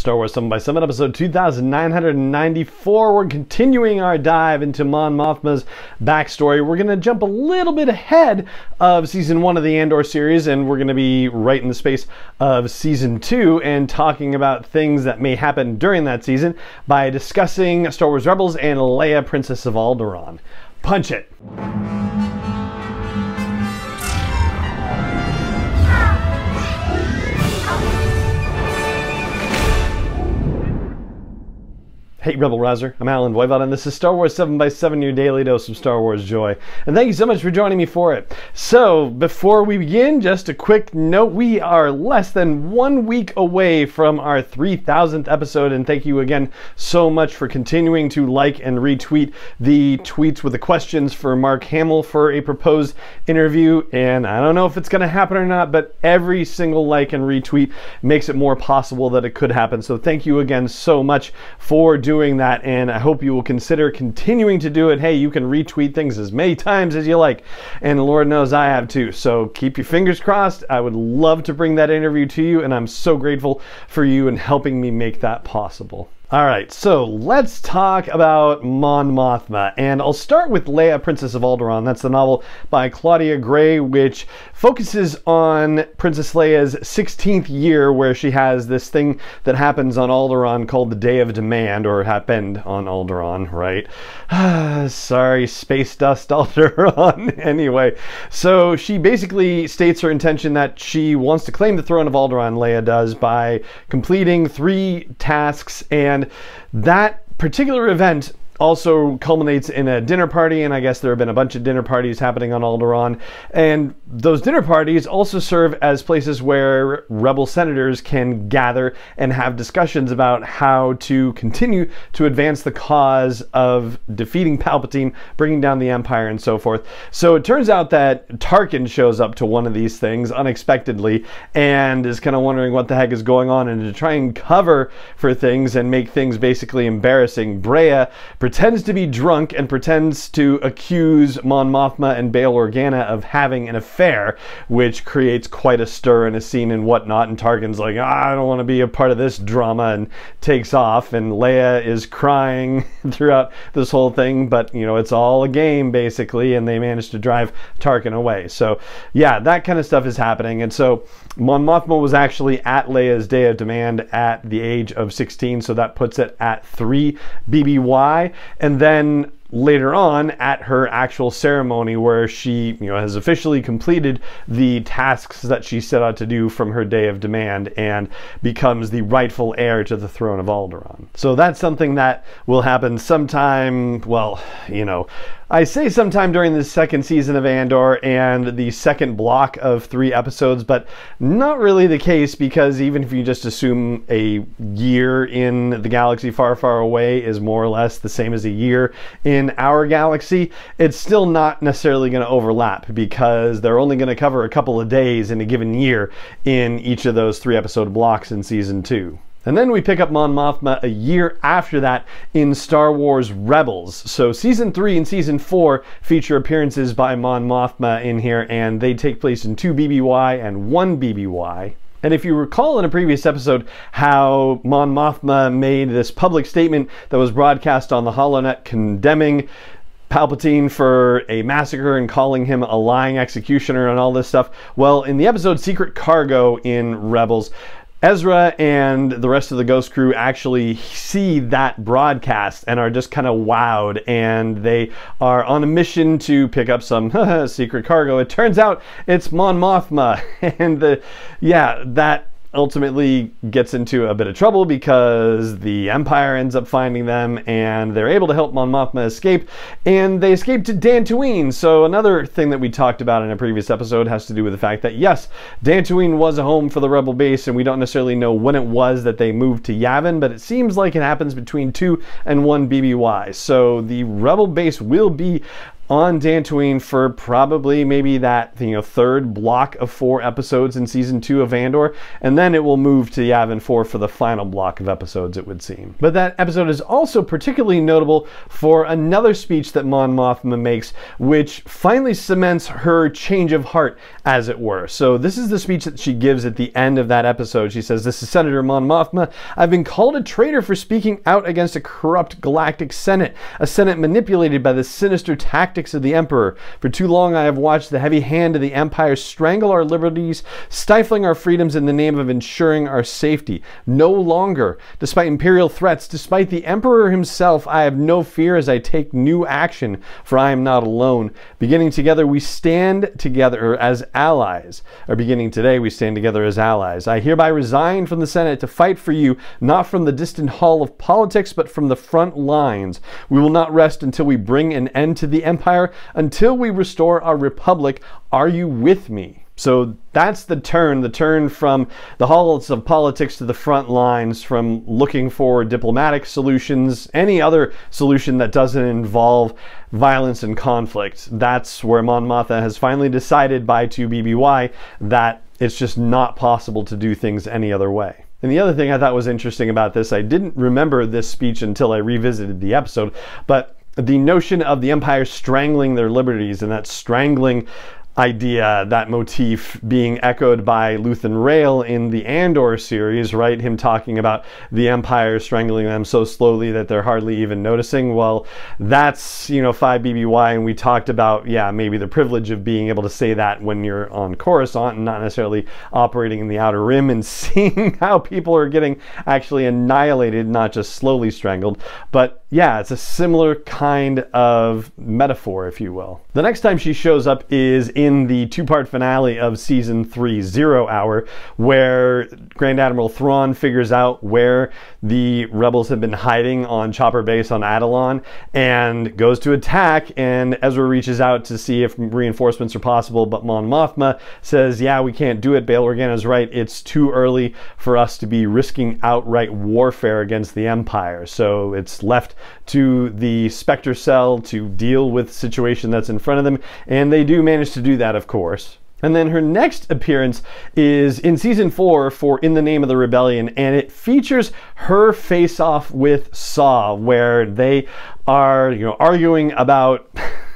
Star Wars 7 by 7 episode 2994. We're continuing our dive into Mon Mothma's backstory. We're going to jump a little bit ahead of season 1 of the Andor series, and we're going to be right in the space of season 2 and talking about things that may happen during that season by discussing Star Wars Rebels and Leia, Princess of Alderaan. Punch it! Hey Rebel Rouser, I'm Alan Voivod, and this is Star Wars 7 by 7, your daily dose of Star Wars joy. And thank you so much for joining me for it. So, before we begin, just a quick note, we are less than 1 week away from our 3,000th episode, and thank you again so much for continuing to like and retweet the tweets with the questions for Mark Hamill for a proposed interview. And I don't know if it's going to happen or not, but every single like and retweet makes it more possible that it could happen. So thank you again so much for doing that, and I hope you will consider continuing to do it. Hey, you can retweet things as many times as you like, and Lord knows I have too, so keep your fingers crossed. I would love to bring that interview to you, and I'm so grateful for you in helping me make that possible. Alright, so let's talk about Mon Mothma, and I'll start with Leia, Princess of Alderaan. That's the novel by Claudia Gray, which focuses on Princess Leia's 16th year, where she has this thing that happens on Alderaan called the Day of Demand, or happened on Alderaan, right? Sorry, space dust Alderaan. Anyway, so she basically states her intention that she wants to claim the throne of Alderaan, Leia does, by completing 3 tasks, and that particular event also culminates in a dinner party, and I guess there have been a bunch of dinner parties happening on Alderaan, and those dinner parties also serve as places where rebel senators can gather and have discussions about how to continue to advance the cause of defeating Palpatine, bringing down the Empire, and so forth. So it turns out that Tarkin shows up to one of these things unexpectedly and is kind of wondering what the heck is going on, and to try and cover for things and make things basically embarrassing, Breya pretends to be drunk and pretends to accuse Mon Mothma and Bail Organa of having an affair, which creates quite a stir and a scene and whatnot, and Tarkin's like, I don't want to be a part of this drama, and takes off, and Leia is crying throughout this whole thing, but you know, it's all a game basically, and they manage to drive Tarkin away. So yeah, that kind of stuff is happening, and so Mon Mothma was actually at Leia's Day of Demand at the age of 16, so that puts it at 3 BBY. And then later on at her actual ceremony, where she, you know, has officially completed the tasks that she set out to do from her Day of Demand and becomes the rightful heir to the throne of Alderaan. So that's something that will happen sometime, well, you know, I say sometime during the 2nd season of Andor and the 2nd block of 3 episodes, but not really the case, because even if you just assume a year in the galaxy far, far away is more or less the same as a year in our galaxy, it's still not necessarily going to overlap, because they're only going to cover a couple of days in a given year in each of those 3 episode blocks in season 2. And then we pick up Mon Mothma a year after that in Star Wars Rebels. So season 3 and season 4 feature appearances by Mon Mothma in here, and they take place in 2 BBY and 1 BBY. And if you recall in a previous episode how Mon Mothma made this public statement that was broadcast on the HoloNet condemning Palpatine for a massacre and calling him a lying executioner and all this stuff, well, in the episode Secret Cargo in Rebels, Ezra and the rest of the Ghost crew actually see that broadcast and are just kind of wowed, and they are on a mission to pick up some secret cargo. It turns out it's Mon Mothma, and that ultimately gets into a bit of trouble because the Empire ends up finding them, and they're able to help Mon Mothma escape, and they escape to Dantooine. So another thing that we talked about in a previous episode has to do with the fact that yes, Dantooine was a home for the Rebel base, and we don't necessarily know when it was that they moved to Yavin, but it seems like it happens between 2 and 1 BBY. So the Rebel base will be on Dantooine for probably maybe that third block of 4 episodes in season 2 of Andor, and then it will move to Yavin 4 for the final block of episodes, it would seem. But that episode is also particularly notable for another speech that Mon Mothma makes, which finally cements her change of heart, as it were. So this is the speech that she gives at the end of that episode. She says, "This is Senator Mon Mothma. I've been called a traitor for speaking out against a corrupt galactic Senate, a Senate manipulated by the sinister tactics of the Emperor. For too long I have watched the heavy hand of the Empire strangle our liberties, stifling our freedoms in the name of ensuring our safety. No longer, despite Imperial threats, despite the Emperor himself, I have no fear as I take new action, for I am not alone. Beginning together, we stand together as allies. Or beginning today, we stand together as allies. I hereby resign from the Senate to fight for you, not from the distant hall of politics, but from the front lines. We will not rest until we bring an end to the Empire, until we restore our republic. Are you with me?" So that's the turn from the halls of politics to the front lines, from looking for diplomatic solutions, any other solution that doesn't involve violence and conflict. That's where Mon Mothma has finally decided by 2BBY that it's just not possible to do things any other way. And the other thing I thought was interesting about this, I didn't remember this speech until I revisited the episode, but the notion of the Empire strangling their liberties, and that strangling idea, that motif being echoed by Luthen Rael in the Andor series, right? Him talking about the Empire strangling them so slowly that they're hardly even noticing. Well, that's, 5BBY, and we talked about, maybe the privilege of being able to say that when you're on Coruscant and not necessarily operating in the Outer Rim and seeing how people are getting actually annihilated, not just slowly strangled. But yeah, it's a similar kind of metaphor, if you will. The next time she shows up is in the 2-part finale of Season 3, 0 Hour, where Grand Admiral Thrawn figures out where the rebels have been hiding on Chopper Base on Alderaan and goes to attack, and Ezra reaches out to see if reinforcements are possible, but Mon Mothma says, yeah, we can't do it. Bail Organa's right. It's too early for us to be risking outright warfare against the Empire. So it's left to the Spectre Cell to deal with the situation that's in front of them, and they do manage to do that, of course. And then her next appearance is in Season 4 for In the Name of the Rebellion, and it features her face-off with Saw, where they are, arguing about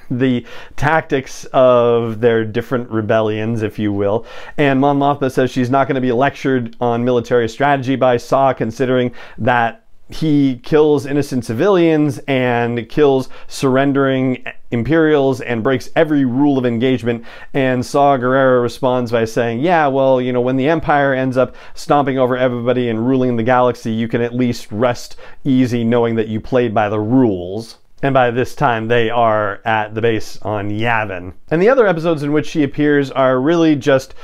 the tactics of their different rebellions, if you will. And Mon Mothma says she's not going to be lectured on military strategy by Saw, considering that he kills innocent civilians and kills surrendering Imperials and breaks every rule of engagement. And Saw Gerrera responds by saying, yeah, well, when the Empire ends up stomping over everybody and ruling the galaxy, you can at least rest easy knowing that you played by the rules. And by this time, they are at the base on Yavin. And the other episodes in which she appears are really just,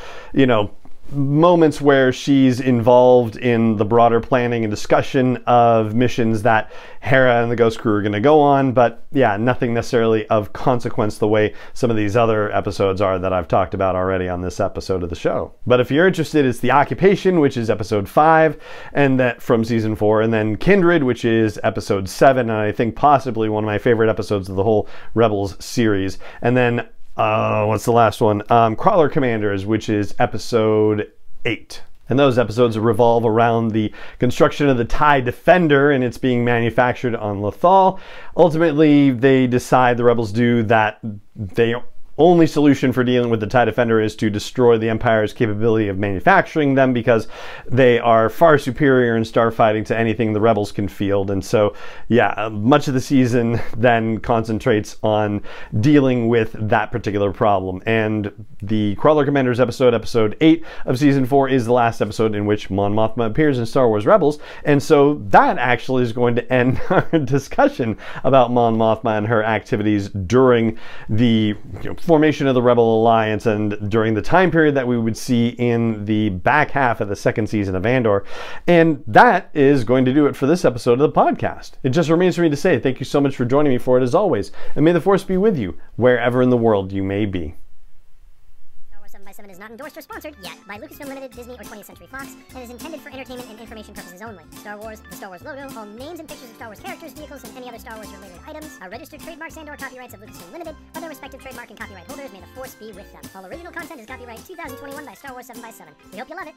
moments where she's involved in the broader planning and discussion of missions that Hera and the Ghost Crew are going to go on, but yeah, nothing necessarily of consequence the way some of these other episodes are that I've talked about already on this episode of the show. But if you're interested, it's The Occupation, which is episode 5, and that from season 4, and then Kindred, which is episode 7, and I think possibly one of my favorite episodes of the whole Rebels series. And then what's the last one? Crawler Commanders, which is episode 8. And those episodes revolve around the construction of the TIE Defender, and it's being manufactured on Lothal. Ultimately, they decide, the Rebels do, that they only solution for dealing with the TIE Defender is to destroy the Empire's capability of manufacturing them, because they are far superior in starfighting to anything the Rebels can field. And so, yeah, much of the season then concentrates on dealing with that particular problem. And the Crawler Commanders episode, episode 8 of season 4, is the last episode in which Mon Mothma appears in Star Wars Rebels. And so that actually is going to end our discussion about Mon Mothma and her activities during the formation of the Rebel Alliance and during the time period that we would see in the back half of the second season of Andor. And that is going to do it for this episode of the podcast. It just remains for me to say thank you so much for joining me for it, as always, and may the Force be with you wherever in the world you may be. 7x7 is not endorsed or sponsored yet by Lucasfilm Limited, Disney, or 20th Century Fox, and is intended for entertainment and information purposes only. Star Wars, the Star Wars logo, all names and pictures of Star Wars characters, vehicles, and any other Star Wars related items are registered trademarks and/or copyrights of Lucasfilm Limited, or their respective trademark and copyright holders. May the Force be with them. All original content is copyright 2021 by Star Wars 7x7. We hope you love it.